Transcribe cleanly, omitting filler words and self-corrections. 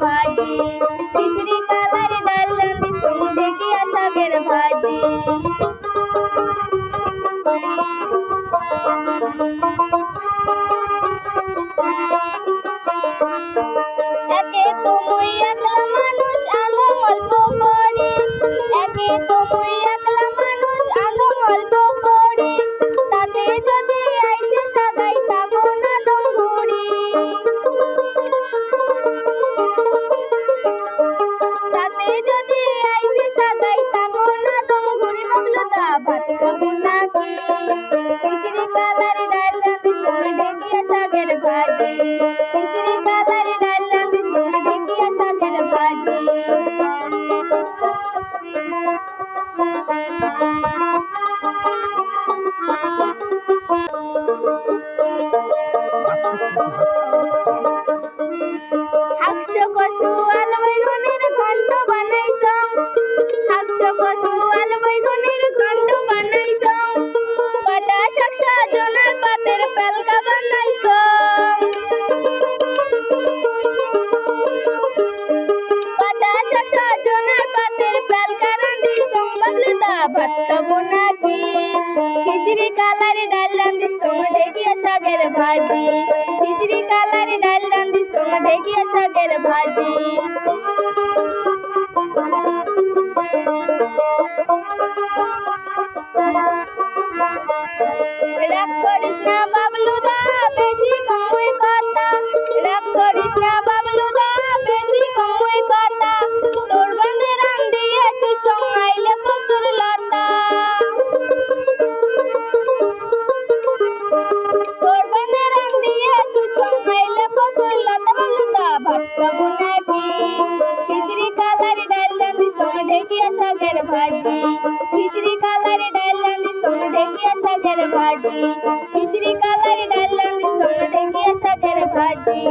ভাজি খিচড়ি কালার ডাল রাঁধি সঙ্গে ঢেকিয়া শাকের ভাজি একে তো মুই একলা মানুষ আনন্দ অল্প করি একে তো মুই একলা মানুষ আনন্দ অল্প করি তাতে যদি আইসে সাগাই তাবো না দম ঘুরি তাতে যদি আইসে সাগাই তাবো না দম ঘুরি বাবলু দা ভাত খাবো নাকি খিচড়ি কালার ডাল রাঁধি সঙ্গে ঢেকিয়া শাকের ভাজি খিচড়ি কালার ডাল রাঁধি সঙ্গে ঢেকিয়া শাকের ভাজি হাকশো কসু আল বেগুনের ঘন্ট বানাইছ হাকশো কসু আল বেগুনের ঘন্ট বানাইছ পাটা শাক সজনার পাতের পালকা বানাইছ পাটা শাক সজনার পাতের পালকা রাঁধিছ বাবলু দা ভাত খাবো নাকি খিচড়ি কালার ডাল রাঁধি সঙ্গে ঢেকিয়া শাকের ভাজি খিচড়ি কালার ডাল রাঁধি সঙ্গে ঢেকিয়া শাকের ভাজি রাগ করিস না বাবলু দা বেশি কমই কথা রাগ করিস না বাবলু দা বেশি কমই কথা তোর বন্ধে রাঁধিয়ে তুই সঙ্গাইলে কসুর লতা তোর বন্ধে রাঁধিয়ে তুই সঙ্গাইলে কসুর লতা বাবলু দা ভাত খাবো নাকি খিচড়ি কালার ডাল রাঁধি সঙ্গে ঢেকিয়া শাকের ভাজি খিচড়ি কালার ডাল রাঁধি সঙ্গে ঢেকিয়া শাকের ভাজি খিচড়ি কালার ডাল রাঁধি সঙ্গে ঢেকিয়া শাকের ভাজি